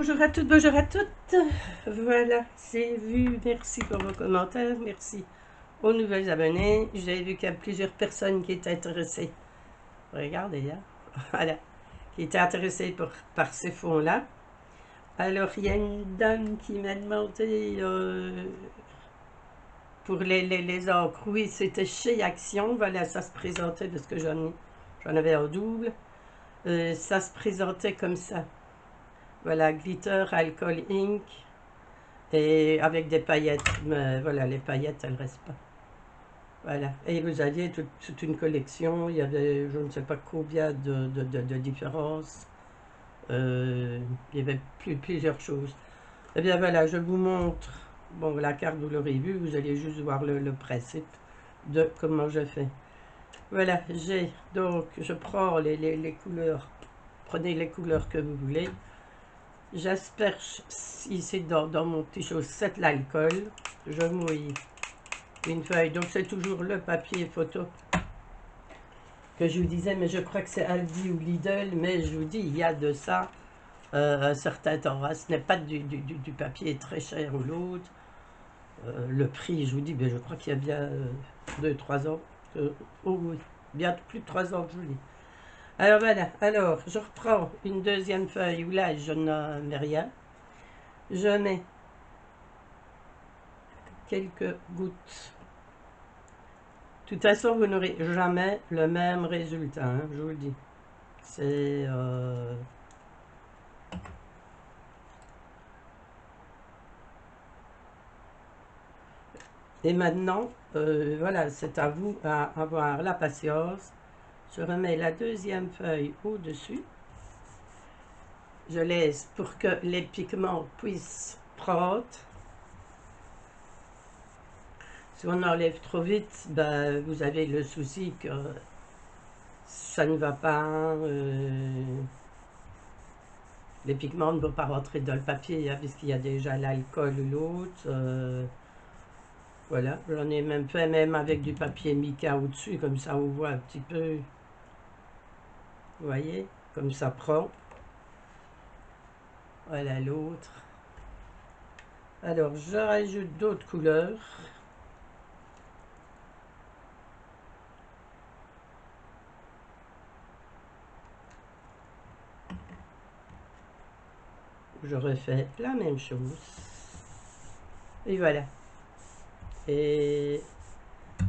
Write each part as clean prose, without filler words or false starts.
Bonjour à toutes, bonjour à toutes. Voilà, c'est vu. Merci pour vos commentaires. Merci aux nouvelles abonnés. J'ai vu qu'il y a plusieurs personnes qui étaient intéressées. Regardez, hein. Voilà, qui étaient intéressées par ces fonds-là. Alors, il y a une dame qui m'a demandé pour les encres. Oui, c'était chez Action. Voilà, ça se présentait parce que j'en avais en double. Ça se présentait comme ça. Voilà, glitter, alcool, ink. Et avec des paillettes, mais voilà, les paillettes, elles ne restent pas. Voilà. Et vous aviez toute une collection, il y avait je ne sais pas combien de différences. Il y avait plusieurs choses. Eh bien voilà, je vous montre, bon la carte vous l'aurez vue, vous allez juste voir le principe de comment je fais. Voilà, donc je prends les couleurs, prenez les couleurs que vous voulez. J'asperge ici dans mon petit chaussette l'alcool. Je mouille une feuille. Donc c'est toujours le papier photo que je vous disais, mais je crois que c'est Aldi ou Lidl. Mais je vous dis, il y a de ça un certain temps. Hein. Ce n'est pas du papier très cher ou l'autre. Le prix, je vous dis, ben, je crois qu'il y a bien 2-3 ans. Oh oui, bien plus de 3 ans que je vous dis. Alors voilà, alors je reprends une deuxième feuille où là je n'en mets rien. Je mets quelques gouttes. De toute façon, vous n'aurez jamais le même résultat, hein, je vous le dis. C'est... Et maintenant, voilà, c'est à vous à avoir la patience. Je remets la deuxième feuille au-dessus. Je laisse pour que les pigments puissent prendre. Si on enlève trop vite, ben, vous avez le souci que ça ne va pas. Les pigments ne vont pas rentrer dans le papier, hein, puisqu'il y a déjà l'alcool ou l'autre. Voilà, j'en ai même fait même avec du papier mica au-dessus, comme ça on voit un petit peu. Vous voyez, comme ça prend. Voilà l'autre. Alors, je rajoute d'autres couleurs. Je refais la même chose. Et voilà. Et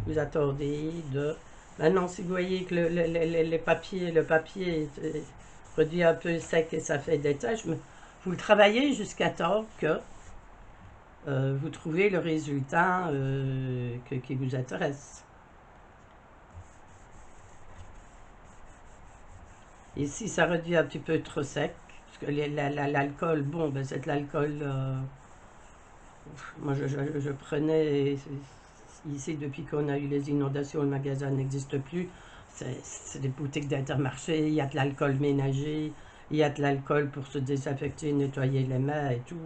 vous attendez de... Maintenant, si vous voyez que le papier produit un peu sec et ça fait des taches, vous le travaillez jusqu'à temps que vous trouvez le résultat qui vous intéresse. Ici, ça réduit un petit peu trop sec, parce que l'alcool, bon, ben, c'est de l'alcool... moi, je prenais... Ici, depuis qu'on a eu les inondations, le magasin n'existe plus. C'est des boutiques d'Intermarché, il y a de l'alcool ménager, il y a de l'alcool pour se désinfecter, nettoyer les mains et tout,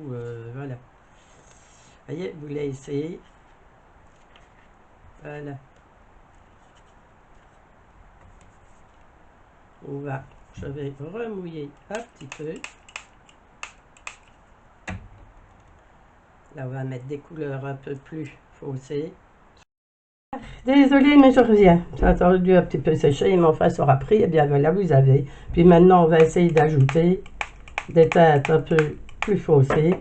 voilà. Vous voyez, vous laissez. Voilà. Je vais remouiller un petit peu. Là, on va mettre des couleurs un peu plus foncées. Désolée, mais je reviens. J'ai attendu un petit peu sécher, mon face aura pris. Et bien voilà, vous avez. Puis maintenant, on va essayer d'ajouter des teintes un peu plus foncées.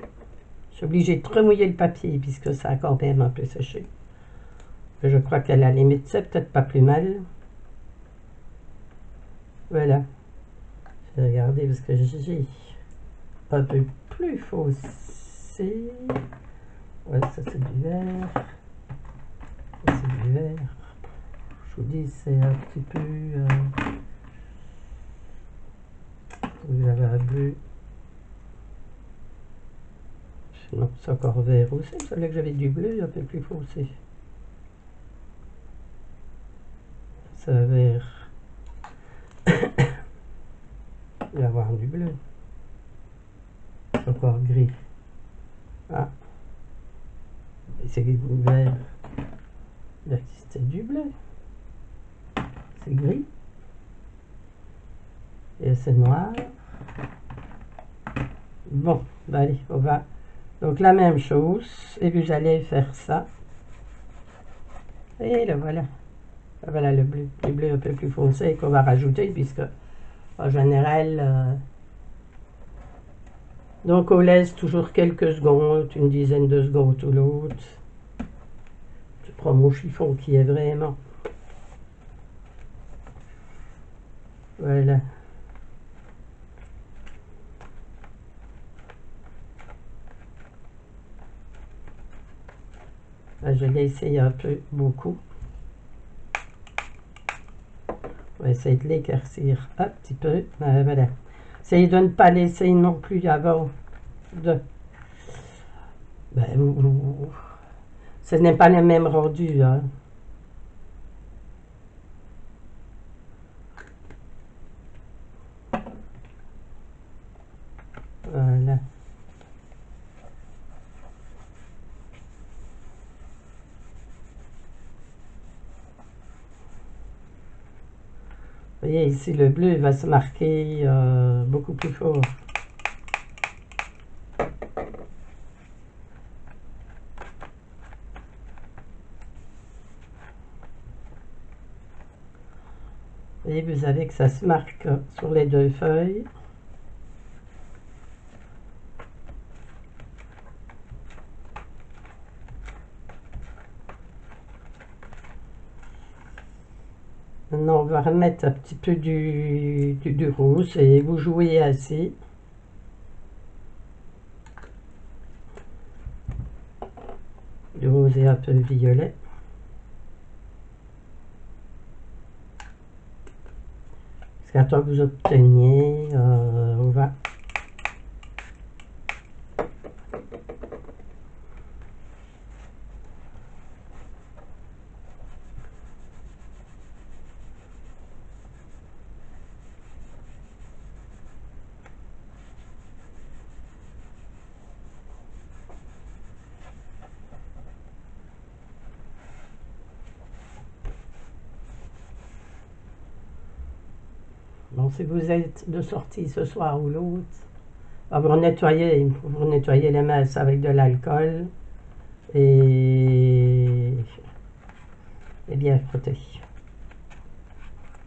Je suis obligée de remouiller le papier puisque ça a quand même un peu séché. Je crois qu'à la limite, c'est peut-être pas plus mal. Voilà. Je vais regarder parce que j'ai un peu plus foncé. Ouais, ça c'est du vert. Ça c'est du vert. Je vous dis, c'est un petit peu... vous avez un bleu. Non, c'est encore vert aussi. Il fallait que j'avais du bleu un peu plus foncé. C'est un vert. Il va y avoir du bleu. C'est encore gris. Ah. Et c'est vert. Là, c'était du bleu. C'est gris. Et c'est noir. Bon, ben allez, on va. Donc la même chose, et vous allez faire ça. Et le voilà. Voilà le bleu un peu plus foncé qu'on va rajouter, puisque en général, donc on laisse toujours quelques secondes, une dizaine de secondes ou l'autre. Je prends mon chiffon qui est vraiment. Voilà. Je l'ai essayé un peu, beaucoup. On va essayer de l'éclaircir un petit peu. Voilà. Essayez de ne pas laisser non plus avant de... ce n'est pas le même rendu. Hein. Voilà. Vous voyez ici le bleu va se marquer beaucoup plus fort. Et vous savez que ça se marque sur les deux feuilles. Maintenant, on va remettre un petit peu du rose et vous jouez ainsi. Du rose et un peu violet. Jusqu'à temps que vous obteniez, on va bon, si vous êtes de sortie ce soir ou l'autre, vous nettoyez les mains avec de l'alcool et bien frotter.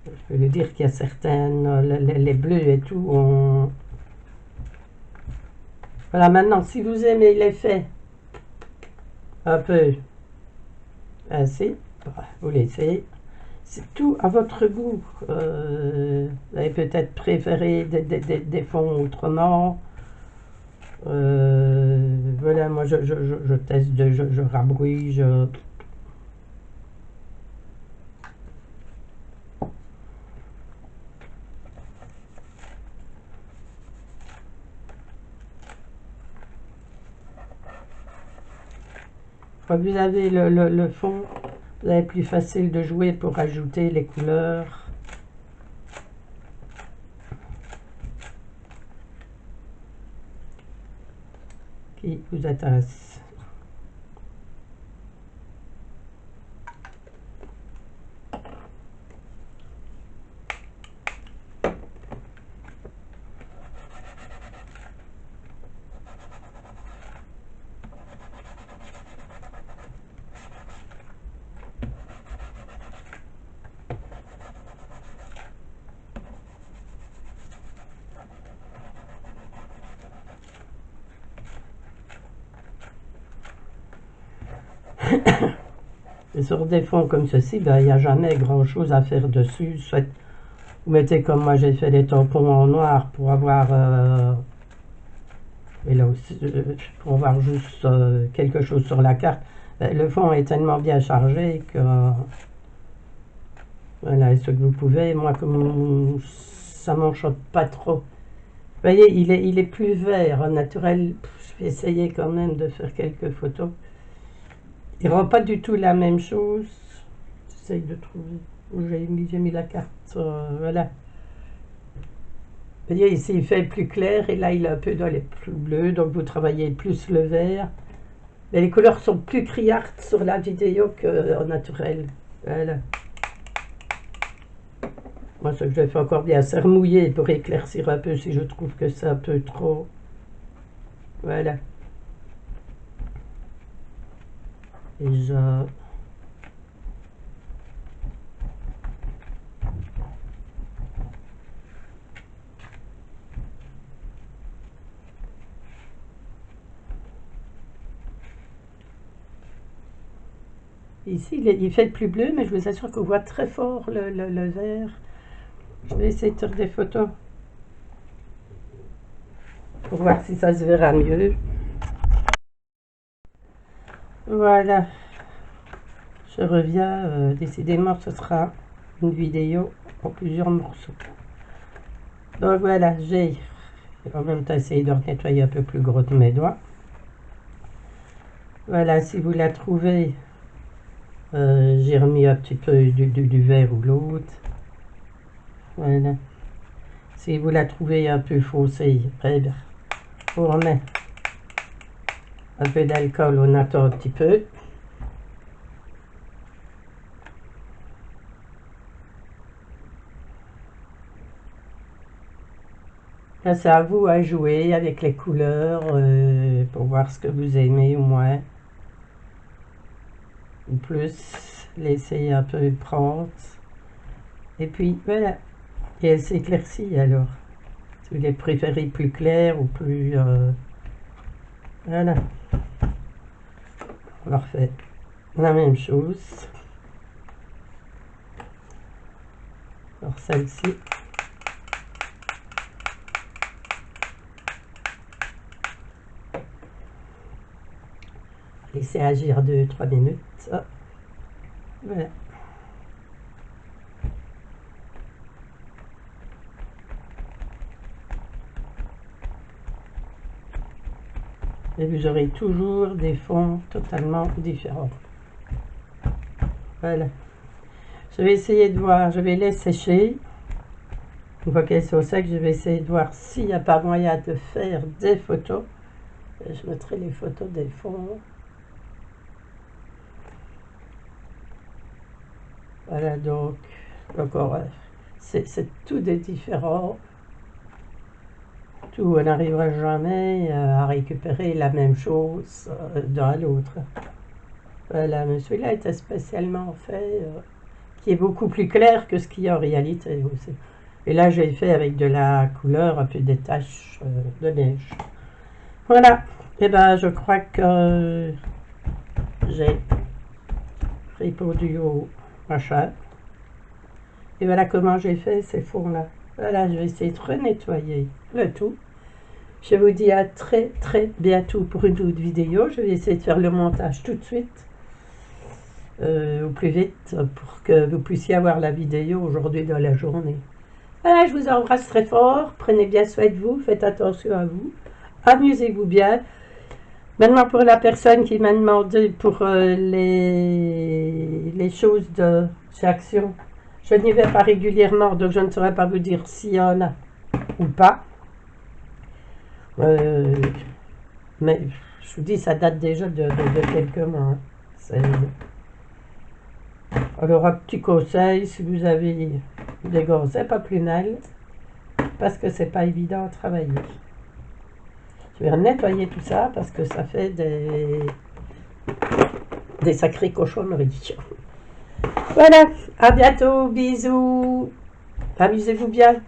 Je peux lui dire qu'il y a certaines, les bleus et tout, voilà, maintenant, si vous aimez l'effet un peu ainsi, vous laissez. C'est tout à votre goût. Vous avez peut-être préféré des fonds autrement. Voilà, moi je teste, je rabrouille, Quand vous avez le fond, vous avez plus facile de jouer pour ajouter les couleurs. Qui vous intéressent. Et sur des fonds comme ceci, ben, il n'y a jamais grand chose à faire dessus. Soit vous mettez comme moi j'ai fait des tampons en noir pour avoir et là aussi pour avoir juste quelque chose sur la carte. Le fond est tellement bien chargé que voilà, ce que vous pouvez, moi comme ça m'enchante pas trop. Vous voyez, il est plus vert, naturel. Je vais essayer quand même de faire quelques photos. Il ne rend pas du tout la même chose. J'essaye de trouver où j'ai mis la carte. Voilà. Vous voyez, ici, il fait plus clair et là, il est un peu dans les plus bleus. Donc, vous travaillez plus le vert. Mais les couleurs sont plus criardes sur la vidéo qu'en naturel. Voilà. Moi, ce que je fais encore bien, c'est remouiller pour éclaircir un peu si je trouve que c'est un peu trop. Voilà. Déjà. Ici, il fait plus bleu, mais je vous assure qu'on voit très fort le vert. Je vais essayer de faire des photos pour voir si ça se verra mieux. Voilà, je reviens. Décidément, ce sera une vidéo en plusieurs morceaux. Donc voilà, j'ai en même temps essayé de nettoyer un peu plus gros de mes doigts. Voilà, si vous la trouvez, j'ai remis un petit peu du vert ou l'autre. Voilà. Si vous la trouvez un peu foncée, très bien. On remet un peu d'alcool, on attend un petit peu. Là, c'est à vous à jouer avec les couleurs pour voir ce que vous aimez ou moins. Ou plus, laisser un peu prendre. Et puis, voilà. Et elle s'éclaircit alors. Si vous les préférez plus clairs ou plus... voilà. On leur fait la même chose. Alors celle-ci. Laissez agir 2-3 minutes. Oh, voilà. Et vous aurez toujours des fonds totalement différents. Voilà. Je vais essayer de voir, je vais les sécher. Une fois qu'elles sont secs, je vais essayer de voir s'il n'y a pas moyen de faire des photos. Je mettrai les photos des fonds. Voilà, donc, encore, c'est tout des différents. Tout, on n'arrivera jamais à récupérer la même chose d'un à l'autre. Voilà, mais celui-là était spécialement fait, qui est beaucoup plus clair que ce qu'il y a en réalité aussi. Et là, j'ai fait avec de la couleur, un peu des taches de neige. Voilà, et ben je crois que j'ai répondu au machin. Et voilà comment j'ai fait ces fonds-là. Voilà, je vais essayer de renettoyer le tout. Je vous dis à très très bientôt pour une autre vidéo. Je vais essayer de faire le montage tout de suite, au plus vite, pour que vous puissiez avoir la vidéo aujourd'hui dans la journée. Voilà, je vous embrasse très fort. Prenez bien soin de vous. Faites attention à vous. Amusez-vous bien. Maintenant, pour la personne qui m'a demandé pour les choses de chez Action, je n'y vais pas régulièrement, donc je ne saurais pas vous dire s'il y en a ou pas. Mais je vous dis, ça date déjà de quelques mois. Hein. Alors, un petit conseil, si vous avez des gants, c'est pas plus mal, parce que c'est pas évident à travailler. Je vais nettoyer tout ça parce que ça fait des sacrées cochonneries. Voilà, à bientôt, bisous, amusez-vous bien.